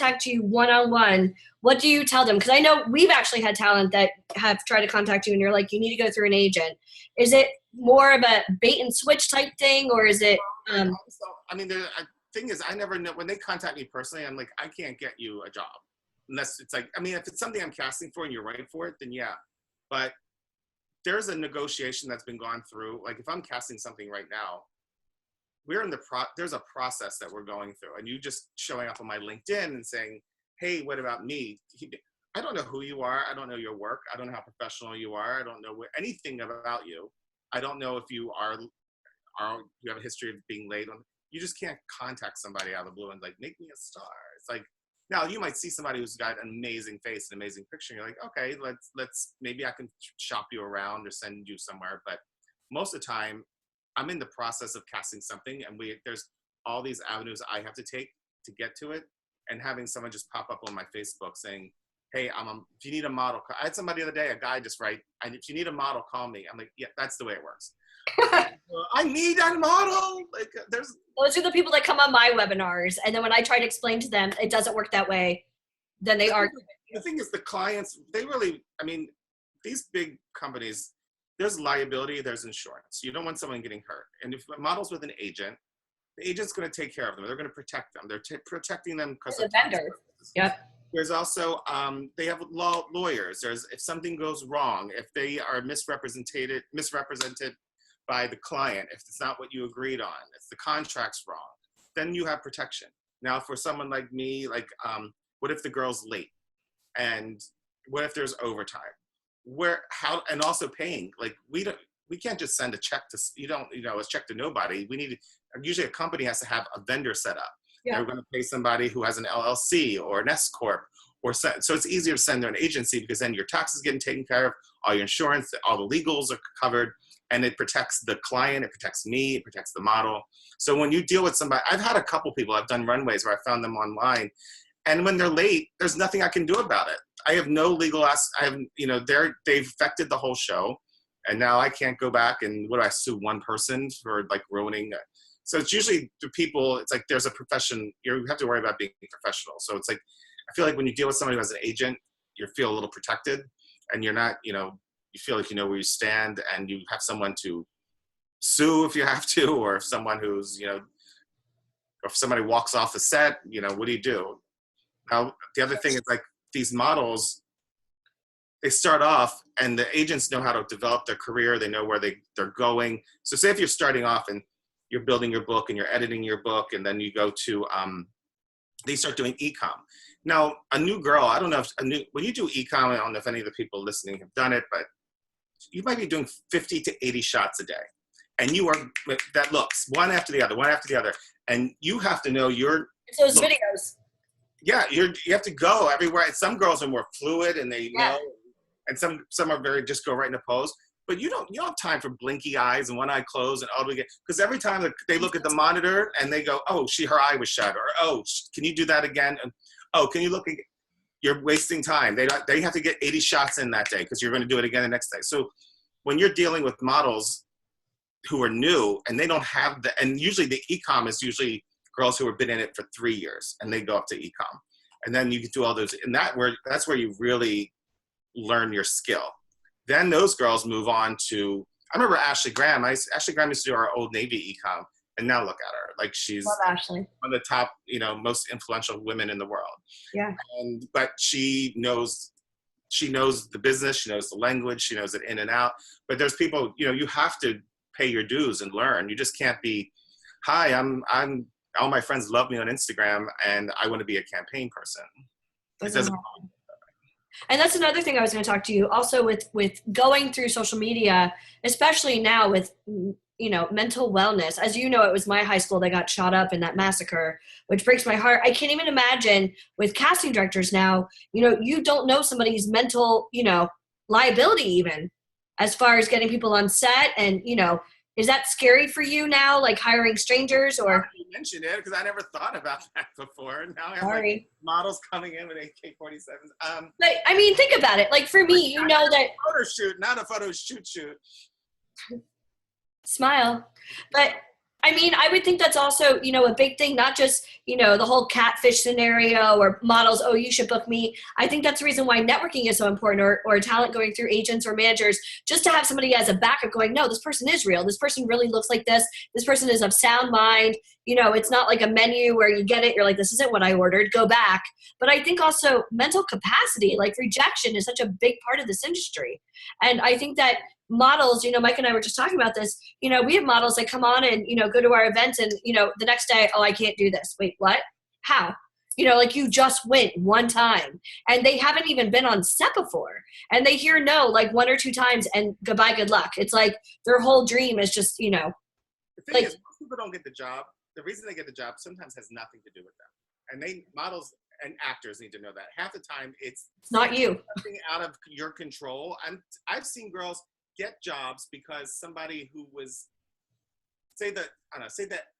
contact you one-on-one, what do you tell them? Because I know we've actually had talent that have tried to contact you and you're like, you need to go through an agent. Is it more of a bait and switch type thing, or is it? I mean, the thing is, I never know when they contact me personally. I'm like, I can't get you a job unless it's like, I mean, if it's something I'm casting for and you're right for it, then yeah. But there's a negotiation that's been gone through. Like if I'm casting something right now, we're in there's a process that we're going through, and you just showing up on my LinkedIn and saying, hey, what about me? I don't know who you are. I don't know your work. I don't know how professional you are. I don't know anything about you. I don't know if you you have a history of being late on. You just can't contact somebody out of the blue and like, make me a star. It's like, now you might see somebody who's got an amazing face, an amazing picture. And you're like, okay, let's, maybe I can shop you around or send you somewhere. But most of the time I'm in the process of casting something, and there's all these avenues I have to take to get to it. And having someone just pop up on my Facebook saying, hey, if you need a model, I had somebody the other day, a guy just write, if you need a model, call me. I'm like, yeah, that's the way it works. I need a model. Like those are the people that come on my webinars, and then when I try to explain to them it doesn't work that way, then they argue. The thing is, the clients, they really, I mean, these big companies, there's liability, there's insurance. You don't want someone getting hurt. And if a model's with an agent, the agent's going to take care of them. They're going to protect them. They're protecting them because of vendor. Yep. There's also, they have lawyers. If something goes wrong, if they are misrepresented by the client, if it's not what you agreed on, if the contract's wrong, then you have protection. Now, for someone like me, like, what if the girl's late? And what if there's overtime? And also paying, like, we can't just send a check to, a check to nobody. Usually a company has to have a vendor set up. Yeah. They're going to pay somebody who has an LLC or an S Corp, so it's easier to send to an agency, because then your taxes getting taken care of, all your insurance, all the legals are covered, and it protects the client, it protects me, it protects the model. So when you deal with somebody, I've had a couple people, I've done runways where I found them online, and when they're late, there's nothing I can do about it. I have no legal, they've affected the whole show, and now I can't go back and sue one person for like ruining it. So it's usually the people, it's like there's a profession, you have to worry about being professional. So it's like, I feel like when you deal with somebody who has an agent, you feel a little protected, and you're not, you feel like you know where you stand, and you have someone to sue if you have to, or if someone who's, or if somebody walks off the set, what do you do? Now, the other thing is, like, these models, they start off and the agents know how to develop their career. They know where they're going. So say if you're starting off and you're building your book and you're editing your book, and then you go to, they start doing e-com. Now, a new girl, I don't know when you do e-com, I don't know if any of the people listening have done it, but you might be doing 50 to 80 shots a day. And that looks one after the other. And you have to know it's those videos. Yeah, you have to go everywhere. And some girls are more fluid and they know, and some are very just go right into pose. But you don't have time for blinky eyes and one eye closed and because every time they look at the monitor and they go, oh, her eye was shut, or oh, can you do that again? And oh, can you look again? You're wasting time. They have to get 80 shots in that day because you're going to do it again the next day. So when you're dealing with models who are new and they don't have and usually the e-com is usually girls who have been in it for 3 years and they go up to e-com, and then you can do all those, and that's where you really learn your skill. Then those girls move on to, I remember Ashley Graham. Ashley Graham used to do our Old Navy e-com, and now look at her. Like, she's one of the top, most influential women in the world. Yeah. But she knows the business, she knows the language, she knows it in and out. But there's people, you have to pay your dues and learn. You just can't be, hi, I'm all my friends love me on Instagram and I want to be a campaign person. It doesn't happen. And that's another thing I was going to talk to you also with going through social media, especially now with, mental wellness. As you know, it was my high school that got shot up in that massacre, which breaks my heart. I can't even imagine with casting directors now, you don't know somebody's mental, liability even as far as getting people on set. And, is that scary for you now, like hiring strangers? Or you mentioned it because I never thought about that before. Now I have models coming in with AK-47s. But I mean, think about it. Like, for me, that photo shoot, not a photo shoot. Smile. But I mean, I would think that's also, a big thing, not just, the whole catfish scenario or models, oh, you should book me. I think that's the reason why networking is so important, or talent going through agents or managers, just to have somebody as a backup going, no, this person is real. This person really looks like this. This person is of sound mind. It's not like a menu where you get it, you're like, this isn't what I ordered, go back. But I think also mental capacity, like rejection is such a big part of this industry. And I think that models, Mike and I were just talking about this, we have models that come on and, go to our events and, the next day, oh, I can't do this. Wait, what? How? Like you just went one time and they haven't even been on set before and they hear no like one or two times and goodbye, good luck. It's like their whole dream is just, The thing like, is, most people don't get the job. The reason they get the job sometimes has nothing to do with them. And models and actors need to know that. Half the time it's not you. something out of your control. I've seen girls get jobs because somebody who was, say that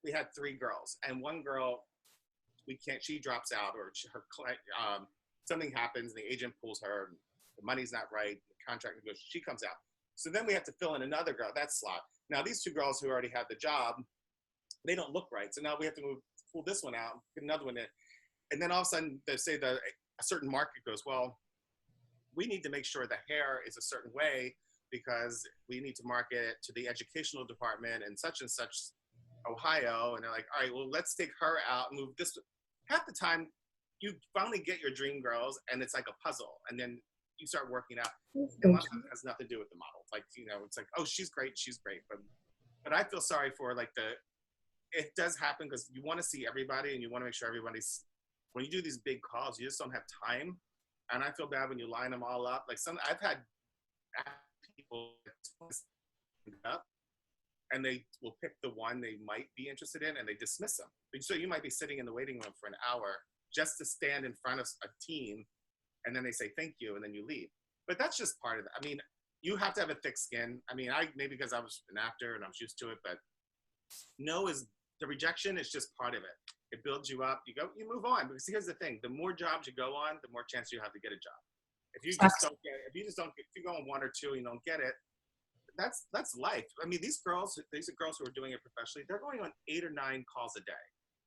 we had 3 girls and one girl, she drops out, or something happens and the agent pulls her, the money's not right, the contract goes, she comes out. So then we have to fill in another girl, that slot. Now these 2 girls who already have the job, they don't look right. So now we have to pull this one out, get another one in. And then all of a sudden they say that a certain market goes, well, we need to make sure the hair is a certain way because we need to market it to the educational department in such and such Ohio. And they're like, all right, well, let's take her out and move this. Half the time you finally get your dream girls and it's like a puzzle. And then you start working out. And one of it has nothing to do with the model. Like, it's like, oh, she's great. But I feel sorry for it does happen because you want to see everybody and you want to make sure everybody's, when you do these big calls, you just don't have time. And I feel bad when you line them all up. Like I've had people up and they will pick the one they might be interested in and they dismiss them. So you might be sitting in the waiting room for an hour just to stand in front of a team and then they say thank you and then you leave. But that's just part of it. I mean, you have to have a thick skin. I mean, maybe because I was an actor and I was used to it, but the rejection is just part of it. It builds you up. You move on. Because here's the thing: the more jobs you go on, the more chance you have to get a job. If you go on 1 or 2 and you don't get it, that's life. I mean, these are girls who are doing it professionally. They're going on 8 or 9 calls a day.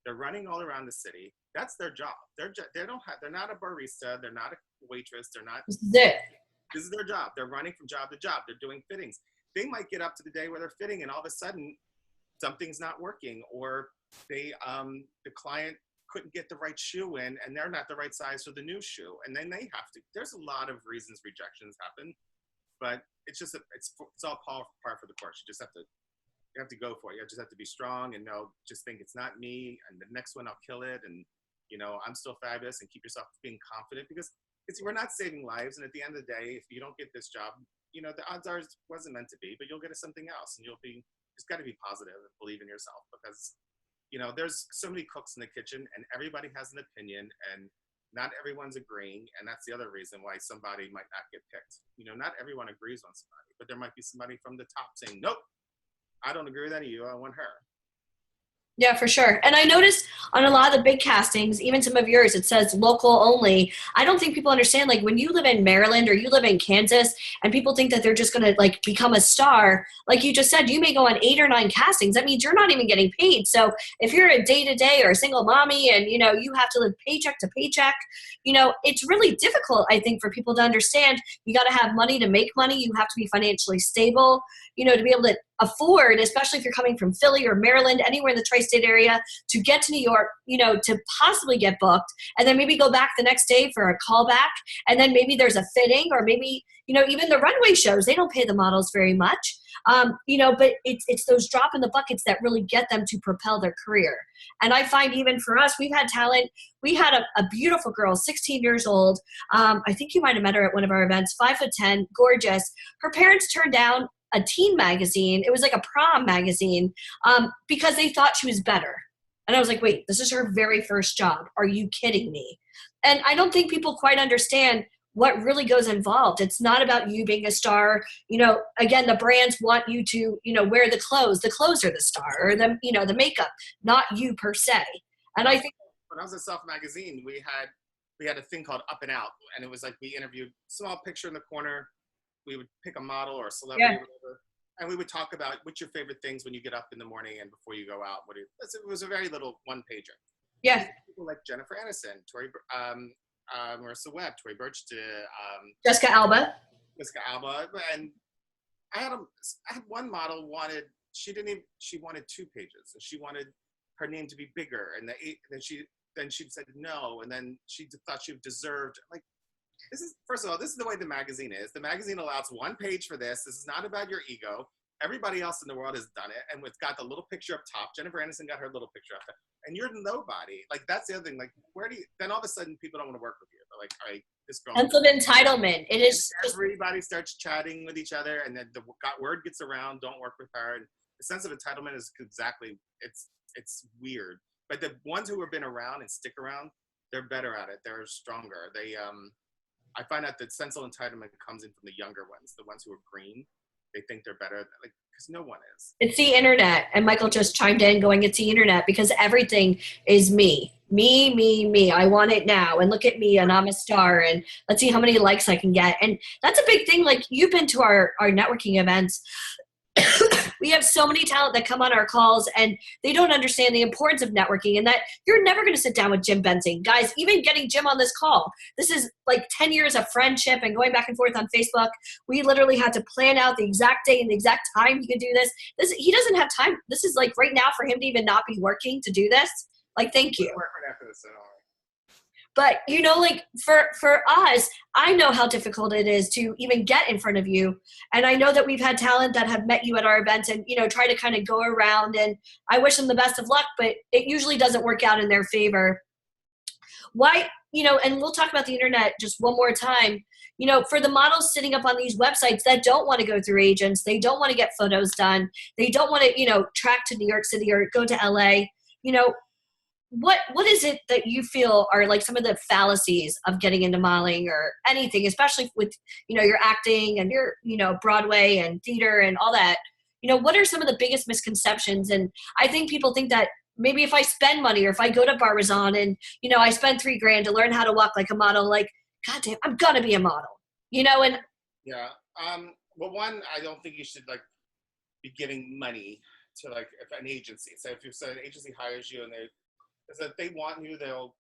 They're running all around the city. That's their job. They're not a barista. They're not a waitress. They're not. This is their job. They're running from job to job. They're doing fittings. They might get up to the day where they're fitting, and all of a sudden, something's not working, or the client couldn't get the right shoe in, and they're not the right size for the new shoe, and then they have to. There's a lot of reasons rejections happen, but it's all par for the course. You have to go for it. You just have to be strong and just think it's not me, and the next one I'll kill it, and I'm still fabulous, and keep yourself being confident because we're not saving lives, and at the end of the day, if you don't get this job, the odds are it wasn't meant to be, but you'll get something else, and just got to be positive and believe in yourself because there's so many cooks in the kitchen and everybody has an opinion and not everyone's agreeing, and that's the other reason why somebody might not get picked. Not everyone agrees on somebody, but there might be somebody from the top saying, nope, I don't agree with any of you, I want her. Yeah, for sure. And I noticed on a lot of the big castings, even some of yours, it says local only. I don't think people understand, like when you live in Maryland or you live in Kansas and people think that they're just going to like become a star, like you just said, you may go on 8 or 9 castings. That means you're not even getting paid. So if you're a day-to-day or a single mommy and, you have to live paycheck to paycheck, it's really difficult, I think, for people to understand. You got to have money to make money. You have to be financially stable, to be able to afford, especially if you're coming from Philly or Maryland, anywhere in the tri-state area, to get to New York, to possibly get booked and then maybe go back the next day for a callback. And then maybe there's a fitting, or maybe, even the runway shows, they don't pay the models very much. But it's those drop in the buckets that really get them to propel their career. And I find even for us, we've had talent. We had a beautiful girl, 16 years old. I think you might have met her at one of our events, 5'10", gorgeous. Her parents turned down a teen magazine. It was like a prom magazine because they thought she was better. And I was like, wait, this is her very first job. Are you kidding me? And I don't think people quite understand what really goes involved. It's not about you being a star. Again, the brands want you to, wear the clothes. The clothes are the star, or the makeup, not you per se. And I think when I was at Self Magazine, we had a thing called Up and Out, and it was like we interviewed small picture in the corner. We would pick a model or a celebrity or whatever, and we would talk about what's your favorite things when you get up in the morning and before you go out. It was a very little one pager. Yeah. People like Jennifer Aniston, Marissa Webb, Tory Burch, Jessica Alba. and I had one model she wanted 2 pages. She wanted her name to be bigger, and then she said no, and then she thought she deserved, like, first of all, this is the way the magazine is. The magazine allows 1 page for this. This is not about your ego. Everybody else in the world has done it, and it's got the little picture up top. Jennifer Aniston got her little picture up top, and you're nobody. Like, that's the other thing. Like, then all of a sudden people don't want to work with you. They're like, all right, this girl. Sense of entitlement. It is. Everybody starts chatting with each other, and then the word gets around. Don't work with her. And the sense of entitlement is exactly. It's weird. But the ones who have been around and stick around, they're better at it. They're stronger. I find out that sense of entitlement comes in from the younger ones, the ones who are green. They think they're better, like, because no one is. It's the internet. And Michael just chimed in going, it's the internet, because everything is me. Me, me, me. I want it now. And look at me, and I'm a star. And let's see how many likes I can get. And that's a big thing. Like, you've been to our networking events. We have so many talent that come on our calls, and they don't understand the importance of networking, and that you're never going to sit down with Jim Bensing. Guys, even getting Jim on this call, this is like 10 years of friendship and going back and forth on Facebook. We literally had to plan out the exact day and the exact time he could do this. He doesn't have time. This is like right now for him to even not be working to do this. Like, thank you. But, you know, like for us, I know how difficult it is to even get in front of you. And I know that we've had talent that have met you at our events and, you know, try to kind of go around, and I wish them the best of luck, but it usually doesn't work out in their favor. Why, you know, and we'll talk about the internet just one more time. You know, for the models sitting up on these websites that don't want to go through agents, they don't want to get photos done, they don't want to, you know, track to New York City or go to LA, you know, what is it that you feel are like some of the fallacies of getting into modeling or anything, especially with, you know, your acting and your, you know, Broadway and theater and all that? You know, what are some of the biggest misconceptions? And I think people think that maybe if I spend money, or if I go to Barbizon and, you know, I spend $3,000 to learn how to walk like a model, like, God damn, I'm gonna be a model, you know? And yeah, well, one, I don't think you should like be giving money to like if an agency. So if an agency hires you and if they want you, they'll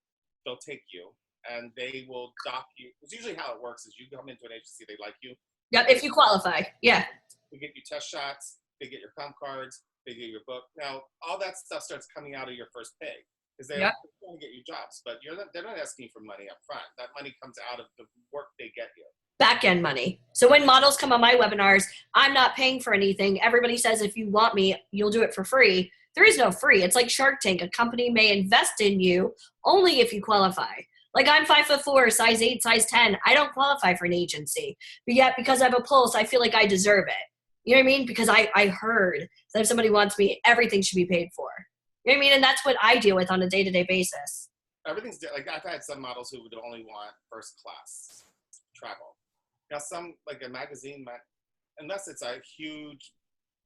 take you, and they will dock you. It's usually how it works is you come into an agency, they like you. yeah, if you qualify, yeah. They get you test shots, they get your comp cards, they get your book. Now, all that stuff starts coming out of your first pay, because they're going to get you jobs, but they're not asking you for money up front. That money comes out of the work they get you. Back end money. So when models come on my webinars, I'm not paying for anything. Everybody says, if you want me, you'll do it for free. There is no free. It's like Shark Tank. A company may invest in you only if you qualify. Like, I'm 5'4", size 8, size 10. I don't qualify for an agency, but yet because I have a pulse, I feel like I deserve it. You know what I mean? Because I heard that if somebody wants me, everything should be paid for. You know what I mean? And that's what I deal with on a day-to-day basis. Everything's like, I've had some models who would only want first class travel. Now, some, like a magazine, unless it's a huge,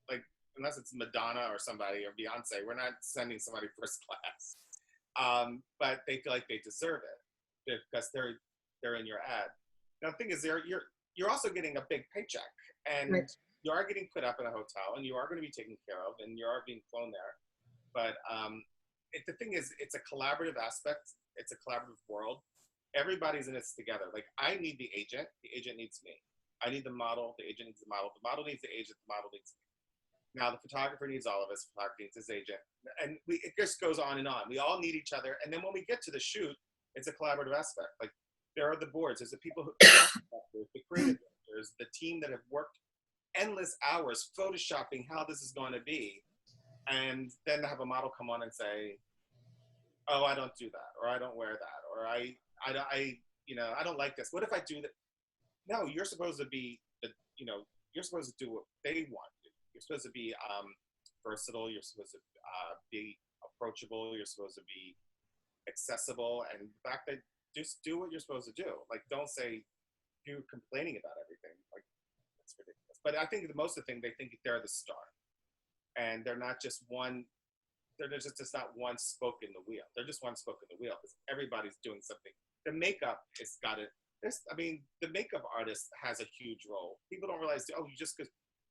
like, unless it's Madonna or somebody or Beyonce, we're not sending somebody first class. But they feel like they deserve it because they're in your ad. Now, the thing is, you're also getting a big paycheck, and right. You are getting put up in a hotel, and you are going to be taken care of, and you are being flown there. But the thing is, it's a collaborative aspect. It's a collaborative world. Everybody's in this together. Like, I need the agent needs me. I need the model agent needs the model needs the agent, the model needs me. Now, the photographer needs all of us, the photographer needs his agent. And it just goes on and on. We all need each other. And then when we get to the shoot, it's a collaborative aspect. Like, there are the boards, there's the people who, there's the creative directors, the team that have worked endless hours photoshopping how this is going to be. And then to have a model come on and say, oh, I don't do that, or I don't wear that, or I don't like this. What if I do that? No, you're supposed to be, you're supposed to do what they want. You're supposed to be versatile. You're supposed to be approachable. You're supposed to be accessible. And the fact that just do what you're supposed to do. Like, don't say you're complaining about everything. Like, that's ridiculous. But I think most of the thing, they think they're the star, and they're not just one. They're just not one spoke in the wheel. They're just one spoke in the wheel because everybody's doing something. The makeup has got it. The makeup artist has a huge role. People don't realize, oh,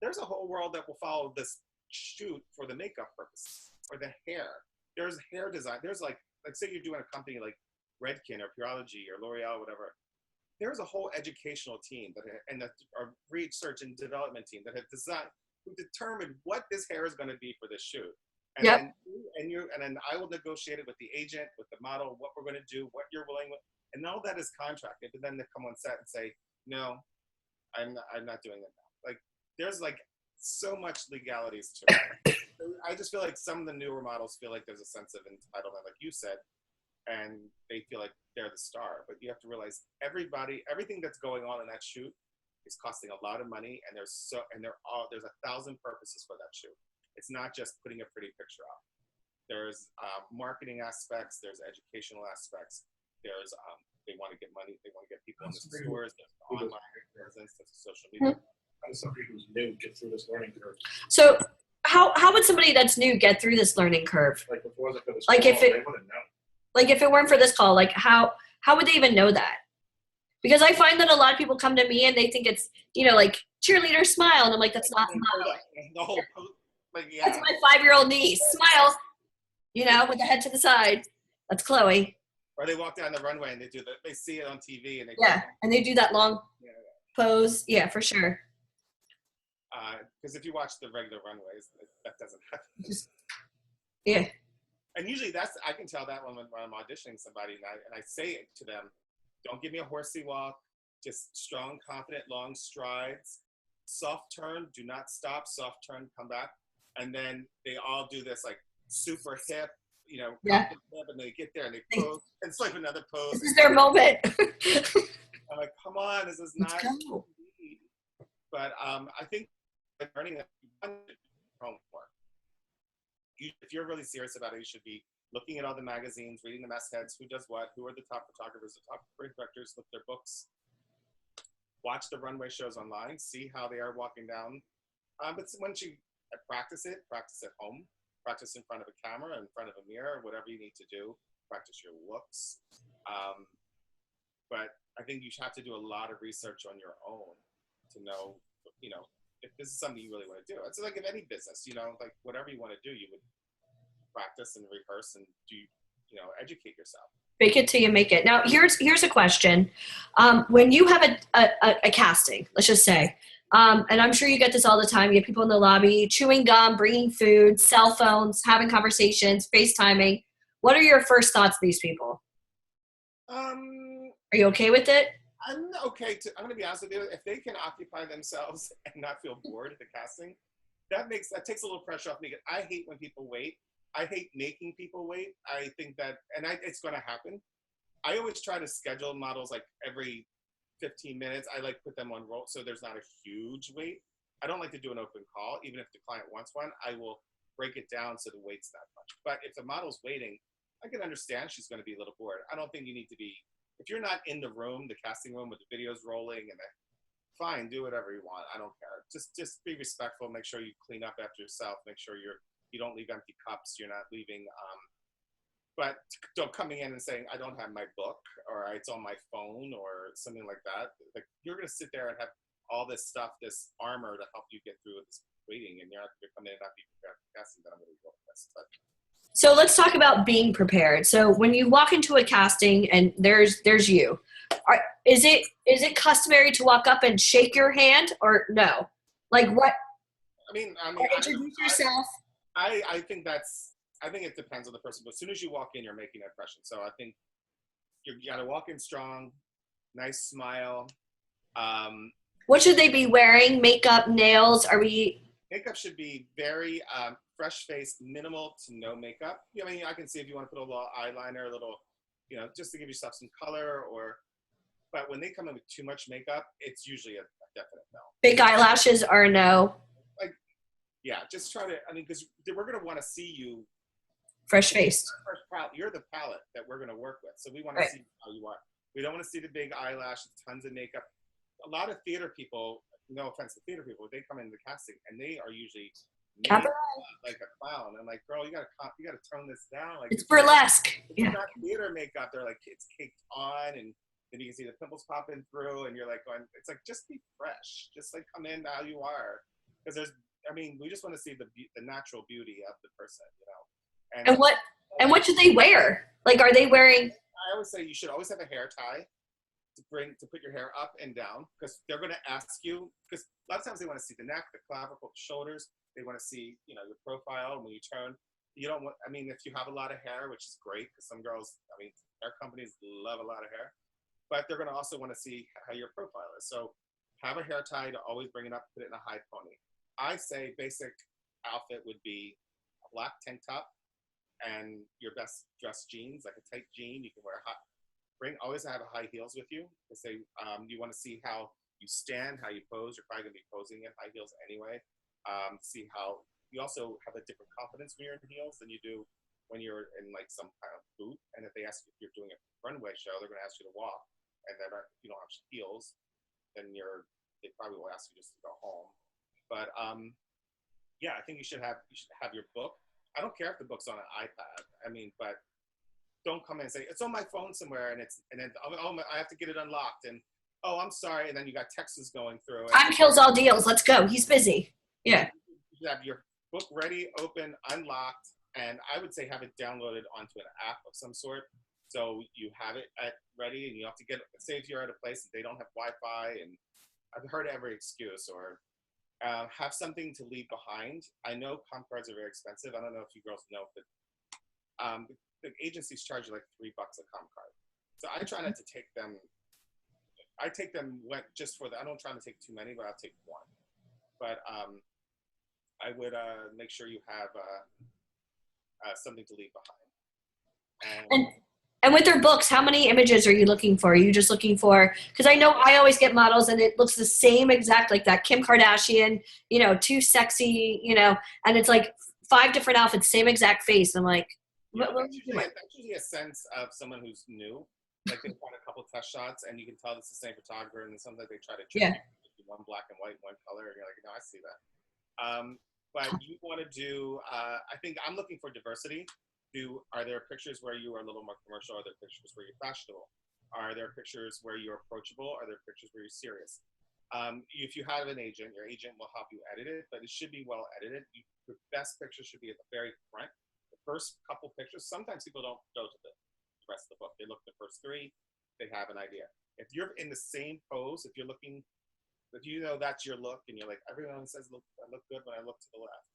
there's a whole world that will follow this shoot for the makeup purpose or the hair. There's hair design. There's like say you're doing a company like Redken or Pureology or L'Oreal, whatever. There's a whole educational team and a research and development team that have designed, who determined what this hair is going to be for this shoot. And Yep. then I will negotiate it with the agent, with the model, what we're going to do, what you're willing with, and all that is contracted. But then they come on set and say, no, I'm not doing it now. Like there's like so much legalities to it. I just feel like some of the newer models feel like there's a sense of entitlement, like you said, and they feel like they're the star. But you have to realize everything that's going on in that shoot is costing a lot of money, and there's 1,000 purposes for that shoot. It's not just putting a pretty picture out. There's marketing aspects. There's educational aspects. There's they want to get money. They want to get people in the stores. There's the online presence. There's the social media. How does somebody who's new get through this learning curve? So how would somebody that's new get through this learning curve? Like before they go to Like school, if they wouldn't know. Like if it weren't for this call, like how would they even know that? Because I find that a lot of people come to me and they think it's, like cheerleader smile. And I'm like, that's not modeling. The whole like, yeah. That's my 5-year-old niece. Smile, with the head to the side. That's Chloe. Or they walk down the runway and they see it on TV and they and they do that long pose. Yeah, for sure. Because if you watch the regular runways, that doesn't happen. Yeah. And usually I can tell that when I'm auditioning somebody and I say it to them, don't give me a horsey walk, just strong, confident, long strides, soft turn, do not stop, soft turn, come back. And then they all do this like super hip, and they get there and they pose. And it's like another pose. This is their moment. I'm like, come on, this is not. But I think learning that homework. If you're really serious about it, you should be looking at all the magazines, reading the mastheads, who does what, who are the top photographers, the top directors, look their books, watch the runway shows online, see how they are walking down. But once you practice at home, practice in front of a camera, in front of a mirror, whatever you need to do, practice your looks. But I think you have to do a lot of research on your own to know, if this is something you really want to do. It's like in any business, like whatever you want to do, you would practice and rehearse and do, educate yourself. Fake it till you make it. Now, here's a question. When you have a casting, let's just say, and I'm sure you get this all the time, you have people in the lobby chewing gum, bringing food, cell phones, having conversations, FaceTiming. What are your first thoughts of these people? Are you okay with it? I'm okay. I'm going to be honest with you. If they can occupy themselves and not feel bored at the casting, that takes a little pressure off me. I hate when people wait. I hate making people wait. I think that, it's going to happen. I always try to schedule models like every 15 minutes. I like put them on roll so there's not a huge wait. I don't like to do an open call. Even if the client wants one, I will break it down so the wait's not much. But if the model's waiting, I can understand she's going to be a little bored. I don't think you need to be, if you're not in the room, the casting room with the videos rolling and fine, do whatever you want. I don't care. Just be respectful. Make sure you clean up after yourself. Make sure you don't leave empty cups. You're not leaving, but don't coming in and saying, I don't have my book or it's on my phone or something like that. Like you're going to sit there and have all this stuff, this armor to help you get through this waiting, and you're come in and not be prepared for casting. That I'm going to go with this. But so let's talk about being prepared. So when you walk into a casting and there's you, is it customary to walk up and shake your hand or no? Like what? I mean, or introduce yourself. I think it depends on the person. But as soon as you walk in, you're making an impression. So I think you got to walk in strong, nice smile. What should they be wearing? Makeup, nails? Makeup should be very fresh face, minimal to no makeup. I mean, I can see if you want to put a little eyeliner, a little, just to give yourself some color. But when they come in with too much makeup, it's usually a definite no. Big eyelashes are a no. Yeah, just try to. I mean, because we're going to want to see you fresh faced. You're the palette that we're going to work with, so we want to see how you are. We don't want to see the big eyelashes, tons of makeup. A lot of theater people, no offense to theater people, they come into the casting and they are usually like a clown. I'm like, girl, you got to tone this down. Like it's burlesque. It's not theater makeup. They're like it's caked on, and then you can see the pimples popping through, and you're like going. It's like just be fresh. Just like come in how you are. because we just want to see the natural beauty of the person, And And what should they wear? Like, are they wearing? I always say you should always have a hair tie to put your hair up and down, because they're going to ask you, because a lot of times they want to see the neck, the clavicle, the shoulders. They want to see, your profile. When you turn, you don't want, if you have a lot of hair, which is great, because some girls, hair companies love a lot of hair, but they're going to also want to see how your profile is. So have a hair tie to always bring it up, put it in a high pony. I say basic outfit would be a black tank top and your best dress jeans, like a tight jean. You can wear always have high heels with you. They say you want to see how you stand, how you pose. You're probably going to be posing in high heels anyway. See how you also have a different confidence when you're in heels than you do when you're in like some kind of boot. And if they ask you if you're doing a runway show, they're going to ask you to walk. And then if you don't have heels, then they probably will ask you just to go home. But yeah, I think you should have your book. I don't care if the book's on an iPad. But don't come in and say it's on my phone somewhere, and then I have to get it unlocked, and I'm sorry, and then you got texts going through. Time kills all deals. Let's go. He's busy. Yeah. You have your book ready, open, unlocked, and I would say have it downloaded onto an app of some sort, so you have it ready, and you have to say if you're at a place that they don't have Wi-Fi, and I've heard every excuse, or have something to leave behind. I know comp cards are very expensive. I don't know if you girls know, but the agencies charge you like $3 a comp card. So I try not to take them. I take them just for I don't try to take too many, but I'll take one. But I would make sure you have something to leave behind. And with their books, how many images are you looking for? Are you just looking for, because I know I always get models and it looks the same exact, like that Kim Kardashian, too sexy, and it's like 5 different outfits, same exact face. I'm like, yeah, that's usually a sense of someone who's new. Like they've got a couple test shots and you can tell it's the same photographer, and then sometimes they try to trick you, one black and white, one color, and you're like, no, I see that. But you want to do, I think I'm looking for diversity. Are there pictures where you are a little more commercial? Are there pictures where you're fashionable? Are there pictures where you're approachable? Are there pictures where you're serious? If you have an agent, your agent will help you edit it, but it should be well edited. The best picture should be at the very front. The first couple pictures, sometimes people don't go to the rest of the book. They look at the first 3, they have an idea. If you're in the same pose, if that's your look, and you're like, everyone says, look, I look good when I look to the left,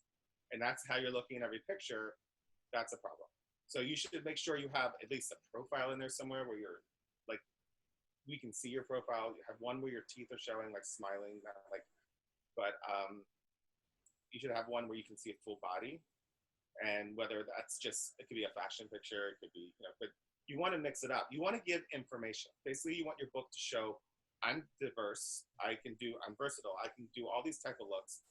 and that's how you're looking in every picture, that's a problem. So you should make sure you have at least a profile in there somewhere where you're like, we can see your profile. You have one where your teeth are showing, like smiling, but you should have one where you can see a full body. And whether that's just, it could be a fashion picture, it could be, but you want to mix it up. You want to give information. Basically, you want your book to show, I'm diverse, I'm versatile, I can do all these type of looks.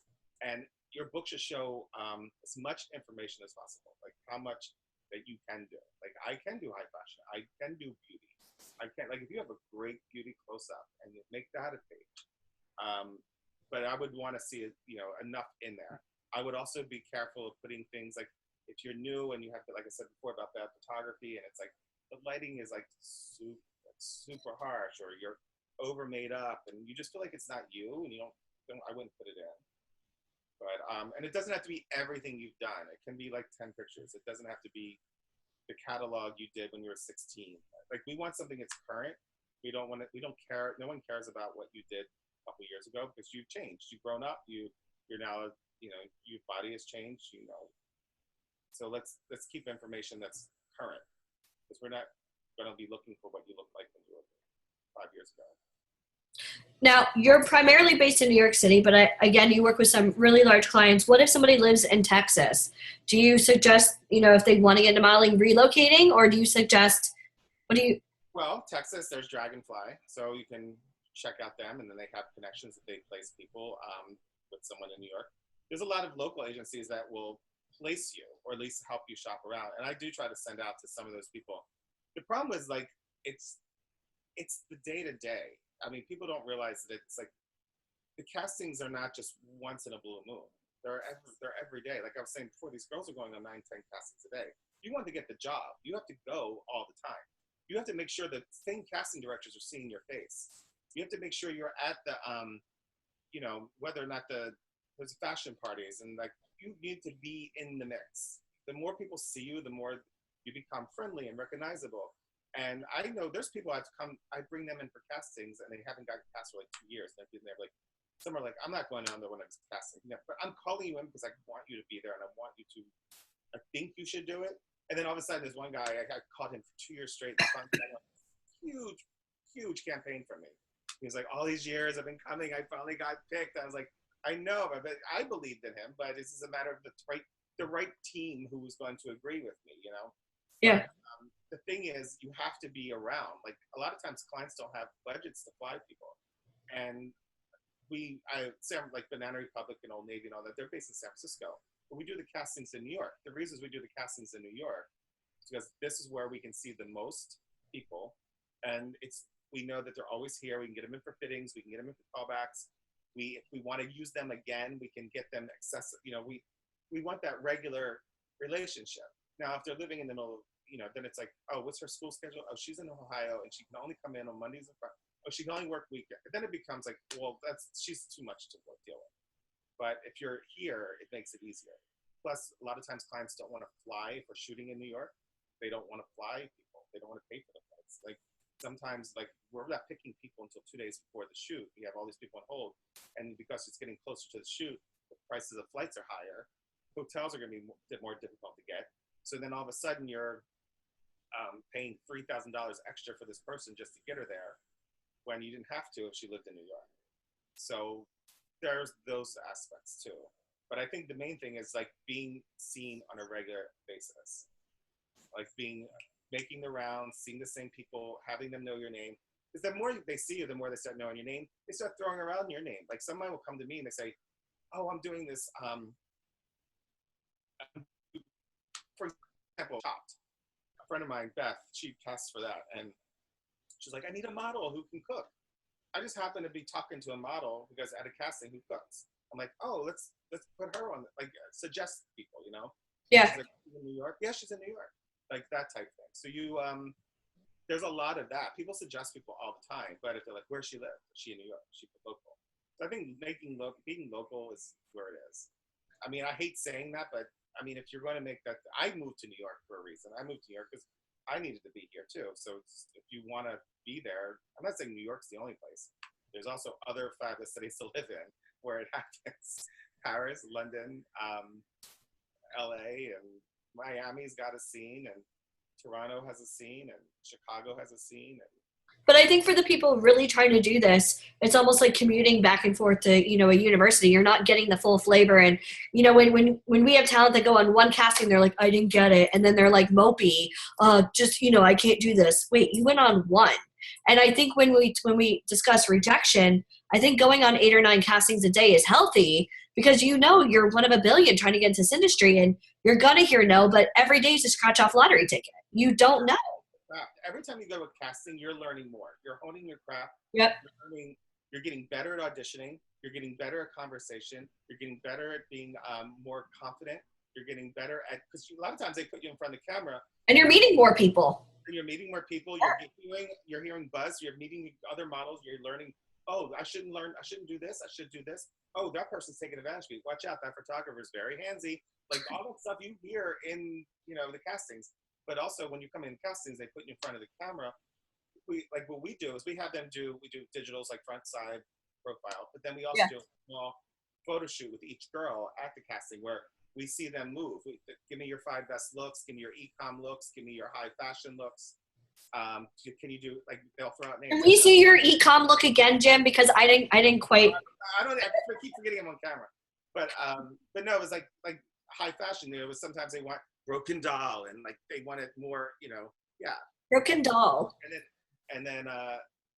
And your book should show as much information as possible, like how much that you can do. Like I can do high fashion, I can do beauty. I can, like if you have a great beauty close up and you make that a page. But I would want to see enough in there. I would also be careful of putting things like, if you're new and you have to, like I said before about bad photography, and it's like the lighting is like super harsh, or you're over made up and you just feel like it's not you, and I wouldn't put it in. But and it doesn't have to be everything you've done. It can be like 10 pictures. It doesn't have to be the catalog you did when you were 16. Like we want something that's current. We don't care. No one cares about what you did a couple years ago, because you've changed. You've grown up. You're now, your body has changed. So let's keep information that's current, because we're not going to be looking for what you look like when you were 5 years ago. Now, you're primarily based in New York City, but again, you work with some really large clients. What if somebody lives in Texas? Do you suggest, if they want to get into modeling, relocating, or do you suggest, Well, Texas, there's Dragonfly, so you can check out them, and then they have connections that they place people with someone in New York. There's a lot of local agencies that will place you, or at least help you shop around. And I do try to send out to some of those people. The problem is it's the day to day. People don't realize that it's like the castings are not just once in a blue moon. They're every day. Like I was saying before, these girls are going on 9-10 castings a day. If you want to get the job, you have to go all the time. You have to make sure the same casting directors are seeing your face. You have to make sure you're at the, whether or not the there's fashion parties, and like you need to be in the mix. The more people see you, the more you become friendly and recognizable. And I know there's people I bring them in for castings, and they haven't gotten cast for like 2 years. And they've been there like, some are like, I'm not going down there when it's casting, but I'm calling you in because I want you to be there, and I want you to. I think you should do it. And then all of a sudden, there's one guy I caught him for 2 years straight. Huge, huge campaign for me. He was like, all these years I've been coming, I finally got picked. I was like, I know, but I believed in him, but this is a matter of the right team who was going to agree with me, you know? Yeah. But, the thing is, you have to be around. Like a lot of times clients don't have budgets to fly people. And like Banana Republic and Old Navy and all that, they're based in San Francisco. But we do the castings in New York. The reasons we do the castings in New York is because this is where we can see the most people. And we know that they're always here. We can get them in for fittings. We can get them in for callbacks. If we want to use them again, we can get them accessible. You know, we want that regular relationship. Now, if they're living in the middle, you know, then it's like, oh, what's her school schedule? Oh, she's in Ohio and she can only come in on Mondays and Fridays. Oh, she can only work weekend. Then it becomes like, well, she's too much to deal with. But if you're here, it makes it easier. Plus, a lot of times clients don't want to fly if we're shooting in New York. They don't want to fly people. They don't want to pay for the flights. Like sometimes, like we're not picking people until 2 days before the shoot. We have all these people on hold, and because it's getting closer to the shoot, the prices of flights are higher. Hotels are going to be more difficult to get. So then all of a sudden, you're paying $3,000 extra for this person just to get her there, when you didn't have to if she lived in New York. So there's those aspects too. But I think the main thing is like being seen on a regular basis, like making the rounds, seeing the same people, having them know your name. Because the more they see you, the more they start knowing your name. They start throwing around your name. Like someone will come to me and they say, "Oh, I'm doing this." For example, Chopped. A friend of mine, Beth, she casts for that, and she's like, "I need a model who can cook." I just happen to be talking to a model because at a casting who cooks. I'm like, oh, let's put her on, like suggest people, you know? Yeah. She's like, she's in New York? Yeah, she's in New York. Like that type thing. So there's a lot of that. People suggest people all the time, but if they're like, where she live? Is she in New York? Is she local? So I think being local is where it is. I mean, I hate saying that, but I mean, if you're going to make that, I moved to New York for a reason. I moved to New York because I needed to be here too. So if you want to be there, I'm not saying New York's the only place. There's also other fabulous cities to live in where it happens. Paris, London, LA, and Miami's got a scene, and Toronto has a scene, and Chicago has a scene. But I think for the people really trying to do this, it's almost like commuting back and forth to, you know, a university. You're not getting the full flavor. And, you know, when we have talent that go on one casting, they're like, I didn't get it. And then they're like mopey, just, you know, I can't do this. Wait, you went on one. And I think when we discuss rejection, I think going on 8 or 9 castings a day is healthy because, you know, you're one of a billion trying to get into this industry and you're going to hear no, but every day is a scratch off lottery ticket. You don't know. Every time you go to a casting, you're learning more. You're honing your craft. Yep. You're getting better at auditioning. You're getting better at conversation. You're getting better at being more confident. You're getting better at, because a lot of times they put you in front of the camera. And you're meeting more people. You're meeting more people. You're hearing buzz. You're meeting other models. You're learning, oh, I shouldn't do this. I should do this. Oh, that person's taking advantage of me. Watch out. That photographer is very handsy. Like all that stuff you hear in, you know, the castings. But also when you come in castings, they put you in front of the camera. What we do is we do digitals like front, side, profile, but then we also do a small photo shoot with each girl at the casting where we see them move. Give me your 5 best looks, give me your e-com looks, give me your high fashion looks. Can you do, like, they'll throw out names. Can we see your e-com look again, Jim? Because I didn't quite. I keep forgetting them on camera. But no, it was like high fashion. You know, it was sometimes they want broken doll and like they wanted more, you know, Broken doll. And then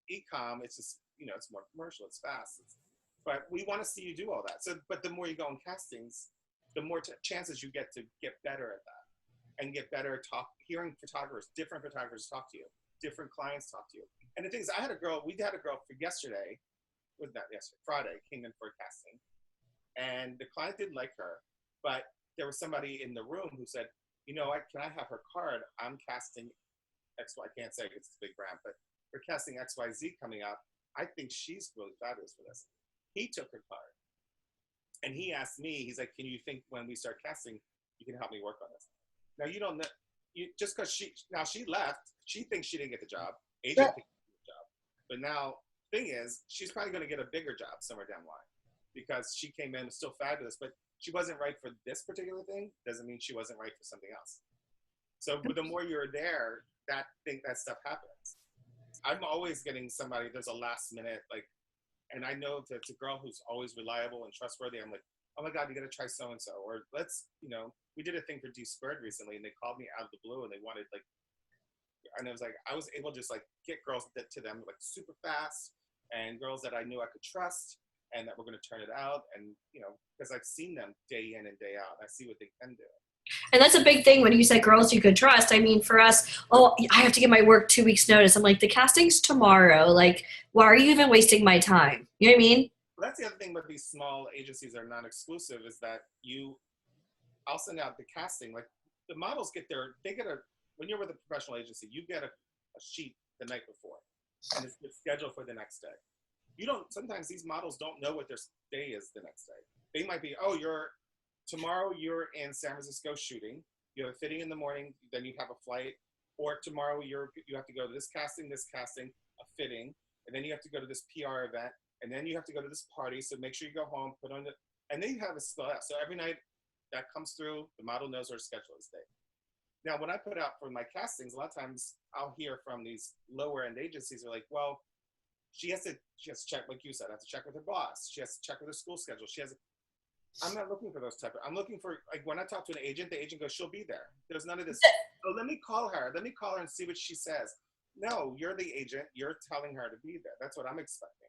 e-com, it's just, you know, it's more commercial, it's fast. But we want to see you do all that. So, but the more you go in castings, the more chances you get to get better at that and get better at hearing different photographers talk to you, different clients talk to you. And the thing is, we had a girl for Friday, came in for a casting. And the client didn't like her, but there was somebody in the room who said, you know, can I have her card? I'm casting XY, I can't say it's a big brand, but we're casting XYZ coming up. I think she's really fabulous for this. He took her card. And he asked me, he's like, can you think when we start casting, you can help me work on this? Now, you don't know, just because she left, she thinks she didn't get the job. Agent thinks she didn't get the job. But now, thing is, she's probably going to get a bigger job somewhere down the line because she came in, was still fabulous, but she wasn't right for this particular thing. Doesn't mean she wasn't right for something else. So but the more you're there, that stuff happens. I'm always getting somebody, there's a last minute, like, and I know that it's a girl who's always reliable and trustworthy. I'm like, oh my God, you got to try so-and-so. Or we did a thing for D Squared recently and they called me out of the blue and they wanted like, and it was like, I was able to just like get girls to them like super fast and girls that I knew I could trust and that were going to turn it out. And, because I've seen them day in and day out. I see what they can do. And that's a big thing when you say girls you could trust. I mean, for us, I have to get my work 2 weeks notice. I'm like, the casting's tomorrow. Like, why are you even wasting my time? You know what I mean? Well, that's the other thing with these small agencies that are non-exclusive is that I'll send out the casting. Like the models when you're with a professional agency, you get a sheet the night before and it's scheduled for the next day. Sometimes these models don't know what their day is the next day. They might be, tomorrow you're in San Francisco shooting. You have a fitting in the morning, then you have a flight. Or tomorrow you have to go to this casting, a fitting, and then you have to go to this PR event, and then you have to go to this party. So make sure you go home, and then you have a spell out. So every night that comes through, the model knows her schedule is day. Now, when I put out for my castings, a lot of times I'll hear from these lower end agencies are like, well, she has to check, like you said, have to check with her boss. She has to check with her school schedule. I'm not looking for those I'm looking for, like, when I talk to an agent, the agent goes, she'll be there. There's none of this. Oh, let me call her and see what she says. No, you're the agent. You're telling her to be there. That's what I'm expecting.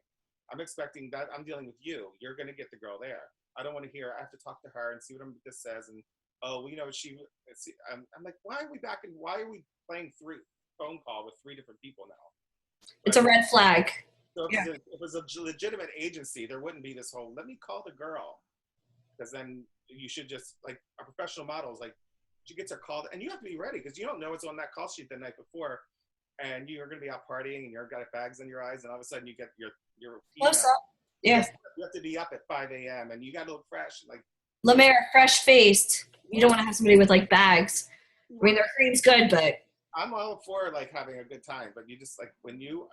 I'm expecting that I'm dealing with you. You're going to get the girl there. I don't want to hear, I have to talk to her and see what this says. And, I'm like, why are we playing phone call with 3 different people now? It's a red flag. So if it was a legitimate agency, there wouldn't be this whole, let me call the girl. Because then you should just, like, a professional model is like, she gets her called, and you have to be ready because you don't know what's on that call sheet the night before, and you're going to be out partying, and you've got bags in your eyes, and all of a sudden you get your Close up. Yeah. You have to be up at 5 a.m., and you got to look fresh. Like, Lemaire, fresh-faced. You don't want to have somebody with, like, bags. I mean, their cream's good, but. I'm all for, like, having a good time, but you just, like, when you're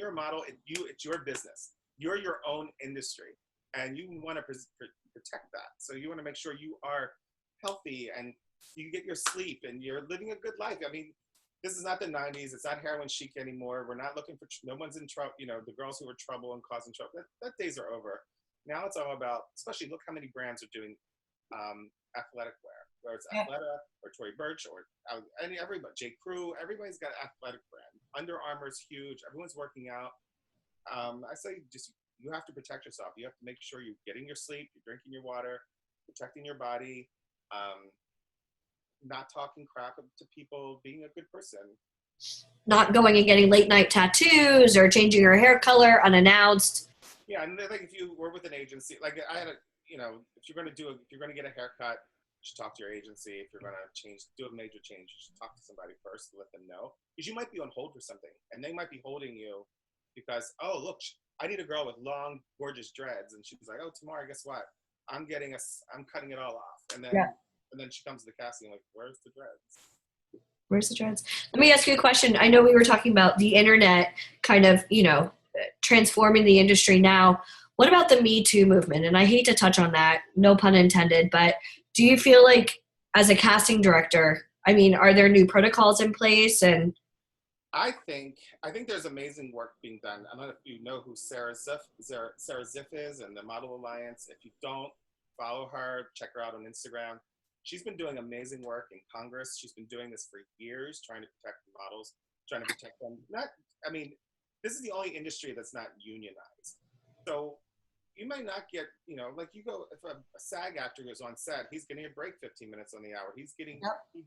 a model, it's your business. You're your own industry, and you want to protect that. So you want to make sure you are healthy and you get your sleep and you're living a good life. I mean, this is not the 90s. It's not heroin chic anymore. We're not looking for, no one's in trouble. The girls who were trouble and causing trouble, that days are over. Now it's all about, especially look how many brands are doing athletic wear, whether it's Athleta or Tory Burch or everybody, J. Crew, everybody's got an athletic brand. Under Armour's huge. Everyone's working out. I say you have to protect yourself. You have to make sure you're getting your sleep, you're drinking your water, protecting your body, not talking crap to people, being a good person. Not going and getting late night tattoos or changing your hair color unannounced. Yeah, and like if you were with an agency, like I had if you're going to get a haircut, you should talk to your agency. If you're going to do a major change, you should talk to somebody first to let them know. Because you might be on hold for something, and they might be holding you because, oh, look, I need a girl with long, gorgeous dreads. And she's like, oh, tomorrow, guess what? I'm cutting it all off. And then she comes to the casting like, where's the dreads? Where's the dreads? Let me ask you a question. I know we were talking about the internet kind of, transforming the industry now. What about the Me Too movement? And I hate to touch on that, no pun intended, but do you feel like as a casting director, I mean, are there new protocols in place? And I think there's amazing work being done. I don't know if you know who Sarah Ziff is and the Model Alliance. If you don't follow her, check her out on Instagram. She's been doing amazing work in Congress. She's been doing this for years, trying to protect the models, trying to protect them. This is the only industry that's not unionized. So you might not get, like you go, if a SAG actor goes on set, he's getting a break 15 minutes on the hour. He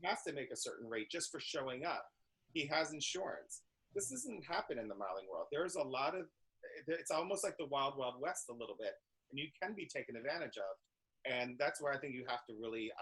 has to make a certain rate just for showing up. He has insurance. This doesn't happen in the modeling world. There's a lot of, it's almost like the wild, wild west a little bit, and you can be taken advantage of. And that's where I think you have to really,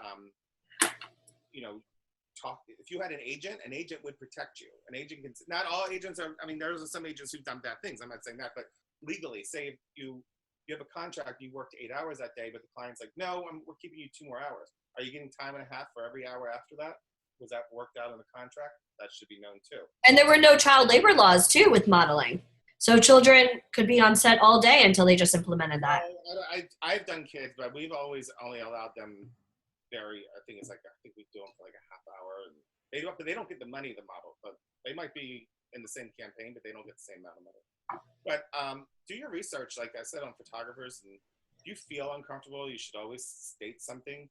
talk. If you had an agent would protect you. An agent can, not all agents are, there's some agents who've done bad things. I'm not saying that, but legally, say if you you have a contract, you worked 8 hours that day, but the client's like, no, we're keeping you 2 more hours. Are you getting time and a half for every hour after that? Was that worked out in the contract? That should be known too. And there were no child labor laws too with modeling. So children could be on set all day until they just implemented that. I've done kids, but we've always only allowed them I think we do them for like a half hour. And they don't get the money, the model, but they might be in the same campaign, but they don't get the same amount of money. But do your research, like I said, on photographers, and if you feel uncomfortable, you should always state something.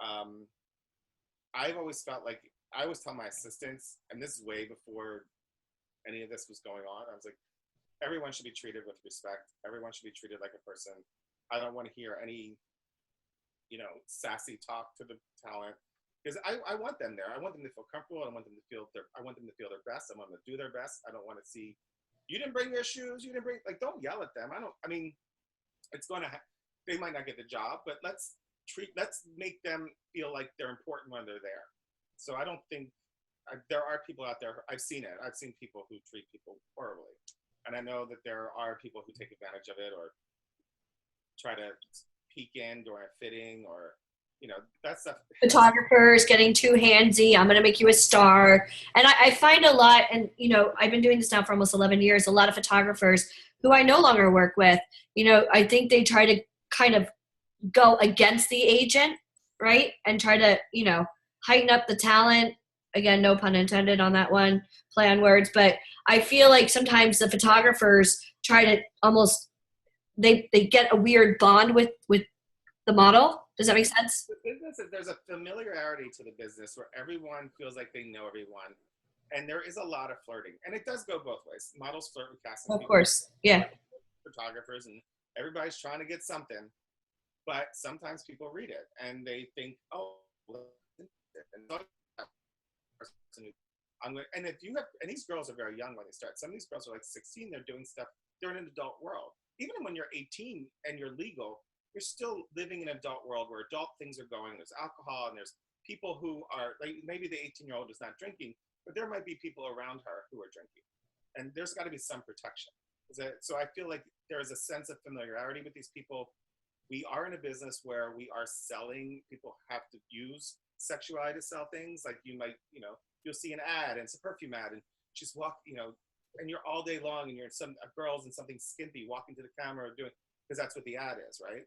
I've always felt like, I always tell my assistants, and this is way before any of this was going on, I was like, everyone should be treated with respect. Everyone should be treated like a person. I don't want to hear any, sassy talk to the talent, because I want them there. I want them to feel comfortable. I want them to feel their best. I want them to do their best. I don't want to see, you didn't bring your shoes. You didn't bring, don't yell at them. It's going to, they might not get the job, but let's make them feel like they're important when they're there. So I don't think, there are people out there, I've seen it. I've seen people who treat people horribly. And I know that there are people who take advantage of it or try to peek in during a fitting or, that stuff. Photographers getting too handsy. I'm going to make you a star. And I find a lot, and, I've been doing this now for almost 11 years, a lot of photographers who I no longer work with, I think they try to kind of go against the agent, right? And try to, heighten up the talent. Again, no pun intended on that one, play on words. But I feel like sometimes the photographers try to almost, they get a weird bond with the model. Does that make sense? The business, there's a familiarity to the business where everyone feels like they know everyone. And there is a lot of flirting. And it does go both ways. Models flirt with casting Of people, course, yeah. photographers, and everybody's trying to get something. But sometimes people read it and they think, oh, and if you have, and these girls are very young when they start. Some of these girls are like 16. They're doing stuff. They're in an adult world. Even when you're 18 and you're legal, you're still living in an adult world where adult things are going. There's alcohol and there's people who are like, maybe the 18-year-old is not drinking, but there might be people around her who are drinking, and there's got to be some protection. So I feel like there is a sense of familiarity with these people. We are in a business where we are selling. People have to use sexuality to sell things. Like you might, you'll see an ad and it's a perfume ad and just walk, and you're all day long and you're some girls in something skimpy walking to the camera doing, because that's what the ad is, right?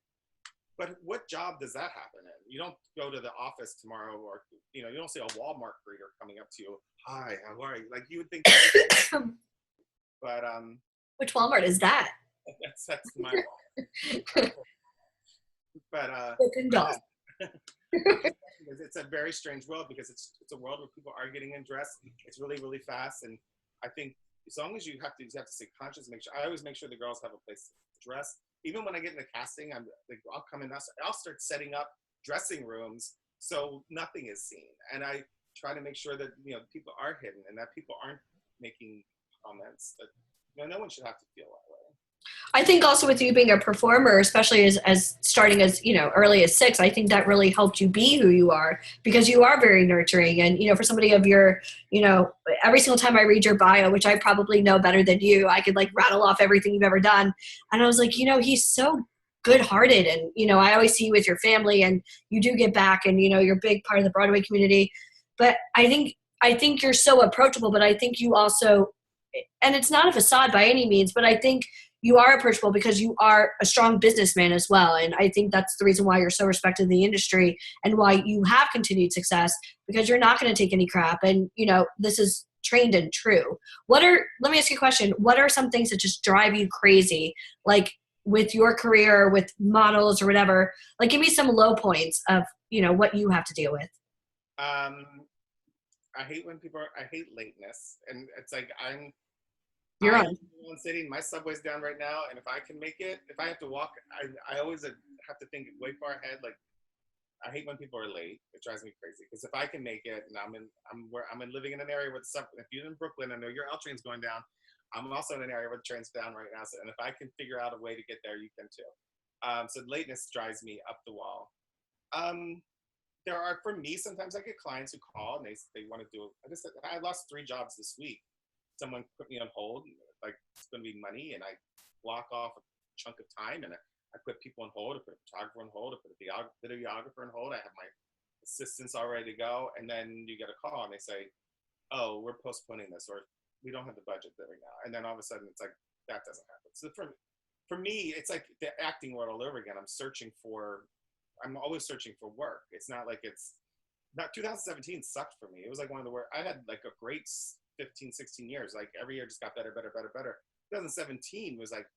But what job does that happen in? You don't go to the office tomorrow or, you don't see a Walmart greeter coming up to you. Hi, how are you? Like you would think. But which Walmart is that? That's my Walmart. But it's a very strange world because it's a world where people are getting undressed. It's really, really fast. And I think as long as you have to stay conscious, I always make sure the girls have a place to dress. Even when I get into casting, I'll come in, I'll start setting up dressing rooms so nothing is seen. And I try to make sure that, people are hidden and that people aren't making comments that, no one should have to feel that way. I think also with you being a performer, especially as starting as, early as 6, I think that really helped you be who you are because you are very nurturing. And, for somebody of your, every single time I read your bio, which I probably know better than you, I could rattle off everything you've ever done. And I was like, he's so good-hearted. And, I always see you with your family and you do get back and, you're a big part of the Broadway community. But I think you're so approachable, but I think you also, and it's not a facade by any means, but I think you are approachable because you are a strong businessman as well. And I think that's the reason why you're so respected in the industry and why you have continued success, because you're not going to take any crap. And, this is trained and true. Let me ask you a question. What are some things that just drive you crazy? Like with your career, with models or whatever, give me some low points of, what you have to deal with. I hate I hate lateness. And it's like, You're I'm on. in city, my subway's down right now, and if I can make it, if I have to walk, I always have to think way far ahead. Like, I hate when people are late. It drives me crazy because if I can make it, and I'm living in an area where the sub. If you're in Brooklyn, I know your L train's going down. I'm also in an area where the train's down right now. So, and if I can figure out a way to get there, you can too. So lateness drives me up the wall. There are, for me, sometimes I get clients who call and they want to do. I lost 3 jobs this week. Someone put me on hold, like it's going to be money, and I block off a chunk of time, and I put people on hold, I put a photographer on hold, I put a videographer on hold. I have my assistants all ready to go. And then you get a call and they say, oh, we're postponing this, or we don't have the budget there right now. And then all of a sudden it's like, that doesn't happen. So for me, it's like the acting world all over again. I'm always searching for work. It's not like it's not 2017 sucked for me. It was like one of the worst. I had like a great 15, 16 years. Like every year just got better, better, better, better. 2017 was like,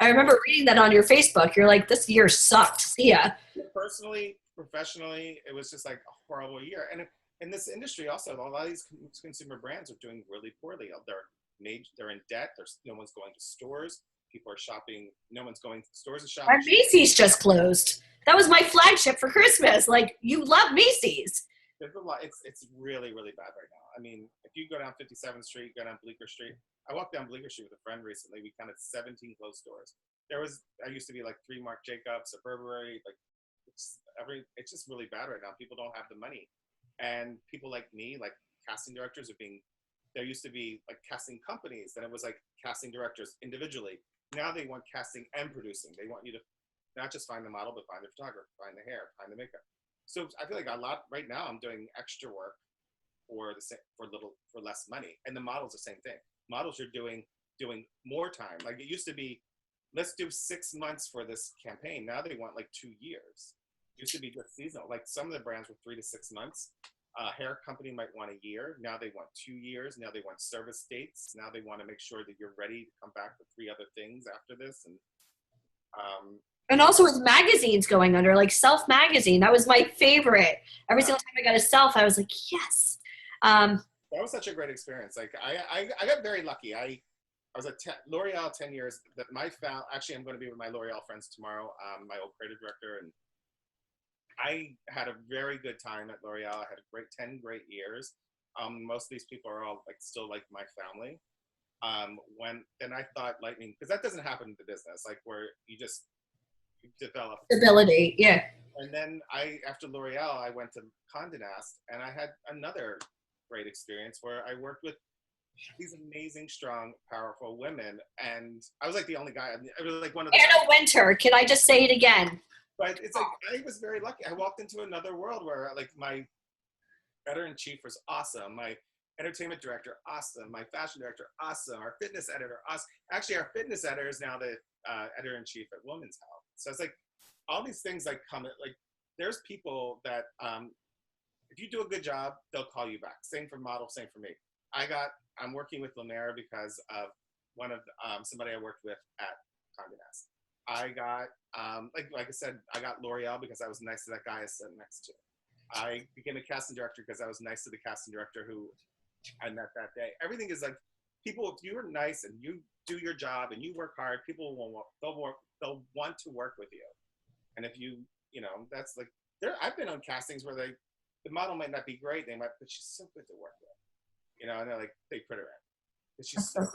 I remember reading that on your Facebook. You're like, this year sucked. See ya. personally, professionally, it was just like a horrible year. And in this industry also, a lot of these consumer brands are doing really poorly. They're in debt. No one's going to stores. People are shopping. No one's going to stores and shopping. Our Macy's just closed. That was my flagship for Christmas. Like, you love Macy's. There's a lot. It's really, really bad right now. I mean, if you go down 57th Street, go down Bleecker Street. I walked down Bleecker Street with a friend recently. We counted 17 closed stores. I used to be like 3 Marc Jacobs, a Burberry, like it's just really bad right now. People don't have the money. And people like me, like casting directors there used to be like casting companies, then it was like casting directors individually. Now they want casting and producing. They want you to not just find the model, but find the photographer, find the hair, find the makeup. So I feel like right now I'm doing extra work for less money. And the models the same thing. Models are doing more time. Like it used to be, let's do 6 months for this campaign. Now they want like 2 years. It used to be just seasonal. Like some of the brands were 3 to 6 months. A hair company might want a year. Now they want 2 years. Now they want service dates. Now they want to make sure that you're ready to come back with 3 other things after this. And also with magazines going under, like Self magazine. That was my favorite. Every single time I got a Self, I was like, yes. That was such a great experience. Like I got very lucky. I was at L'Oreal 10 years. Actually, I'm going to be with my L'Oreal friends tomorrow, my old creative director, and I had a very good time at L'Oreal. I had 10 great years. Most of these people are all like still like my family. Then I thought lightning, because that doesn't happen in the business, like where you develop Stability, yeah. And then after L'Oreal, I went to Condé Nast, and I had another great experience where I worked with these amazing, strong, powerful women, and I was like the only guy. I was like one of the Anna Winter. Can I just say it again? But it's like I was very lucky. I walked into another world where like my editor-in-chief was awesome, my entertainment director awesome, my fashion director awesome, our fitness editor awesome. Actually, our fitness editor is now the editor-in-chief at Women's Health. So it's like all these things like come like there's people that if you do a good job, they'll call you back. Same for model, same for me. I'm working with Lemaire because of one of somebody I worked with at Condé Nast. I got like I said, I got L'Oreal because I was nice to that guy I sat next to. I became a casting director because I was nice to the casting director who I met that day. Everything is like people. If you're nice and you do your job and you work hard, people they'll want to work with you. And if that's like I've been on castings where the model might not be great, but she's so good to work with. And they're like, they put her in. But she's so good.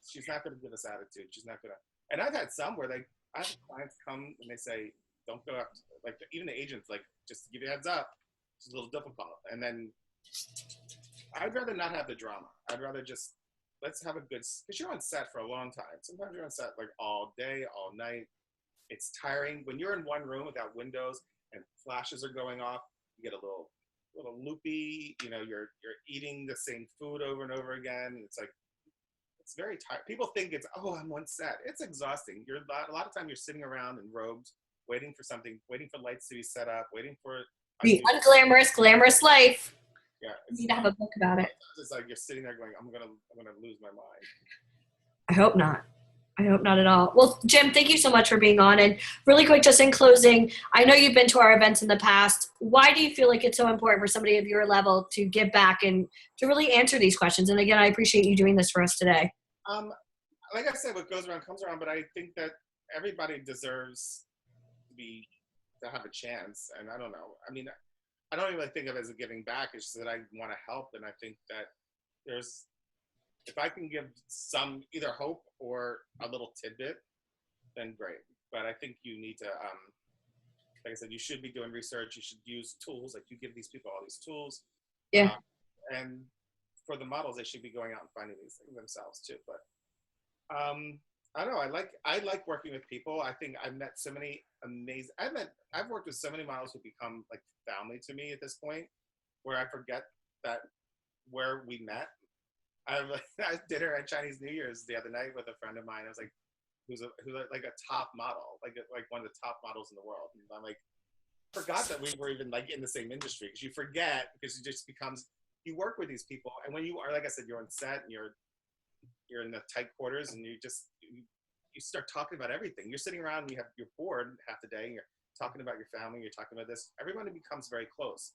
She's not going to give us attitude. She's not going to. And I've had some where I have clients come and they say, don't go up. Like even the agents, like just to give you a heads up, it's a little difficult. And then I'd rather not have the drama. I'd rather just let's have a good. Because you're on set for a long time. Sometimes you're on set like all day, all night. It's tiring when you're in one room without windows and flashes are going off. You get a little loopy. You're eating the same food over and over again. It's like. It's very tired. People think I'm on set. It's exhausting. A lot of time you're sitting around in robes, waiting for something, waiting for lights to be set up, waiting for the unglamorous, glamorous life. Yeah, you need to have a book about it. It's like you're sitting there going, I'm gonna lose my mind. I hope not. I hope not at all. Well, Jim, thank you so much for being on. And really quick, just in closing, I know you've been to our events in the past. Why do you feel like it's so important for somebody of your level to give back and to really answer these questions? And again, I appreciate you doing this for us today. Like I said, what goes around comes around, but I think that everybody deserves to have a chance. And I don't know. I mean, I don't even think of it as a giving back. It's just that I want to help. And I think that if I can give some either hope or a little tidbit, then great. But I think you need to, like I said, you should be doing research. You should use tools. Like you give these people all these tools. Yeah. And for the models, they should be going out and finding these things themselves too. But I don't know. I like working with people. I think I've met so many amazing. I've worked with so many models who become like family to me at this point, where I forget that where we met. I had dinner at Chinese New Year's the other night with a friend of mine. I was like, like a top model, like one of the top models in the world. And I'm like, forgot that we were even like in the same industry, because you forget, because it just becomes, you work with these people, and when you are, like I said, you're on set and you're in the tight quarters, and you start talking about everything. You're sitting around and you're bored half the day, and you're talking about your family, you're talking about this. Everybody becomes very close.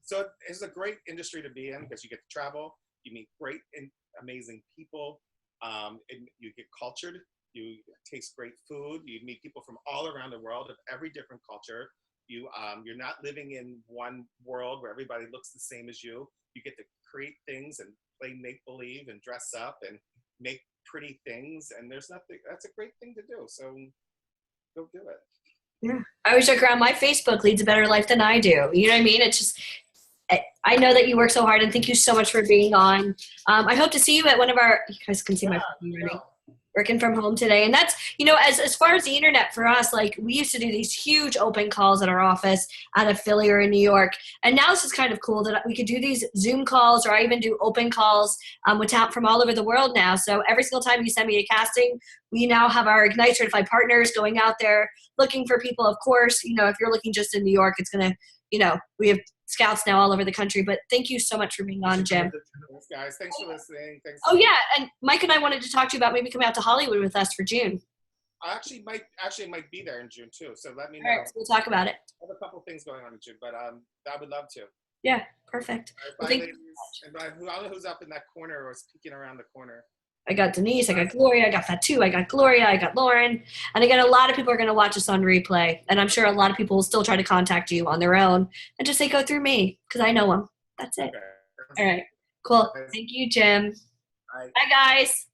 So it's a great industry to be in, because you get to travel, you meet great and amazing people, and you get cultured, you taste great food, you meet people from all around the world of every different culture. You're not living in one world where everybody looks the same as you. You get to create things and play make-believe and dress up and make pretty things, and that's a great thing to do. So go do it. Yeah. I always joke around, my Facebook leads a better life than I do. You know what I mean? It's just, I know that you work so hard, and thank you so much for being on. I hope to see you at one of you guys can see my phone running. Working from home today. And that's, as far as the internet for us, like we used to do these huge open calls at our office out of Philly or in New York. And now this is kind of cool that we could do these Zoom calls, or I even do open calls with talent from all over the world now. So every single time you send me a casting, we now have our Ignite certified partners going out there looking for people. Of course, if you're looking just in New York, it's going to, we have scouts now all over the country. But thank you so much for being on, Jim. Thanks, guys. Thanks for listening. Thanks. Oh yeah, and Mike and I wanted to talk to you about maybe coming out to Hollywood with us for June. I actually might be there in June too. So let me know. All right, so we'll talk about it. I have a couple things going on in June, but I would love to. Yeah, perfect. All right, Well, bye, ladies. And I don't know who's up in that corner or peeking around the corner. I got Denise, I got Gloria, I got Fatu, I got Gloria, I got Lauren. And again, a lot of people are going to watch us on replay. And I'm sure a lot of people will still try to contact you on their own and just say, go through me, because I know them. That's it. Okay. All right, cool. Thank you, Jim. Bye. Bye, guys.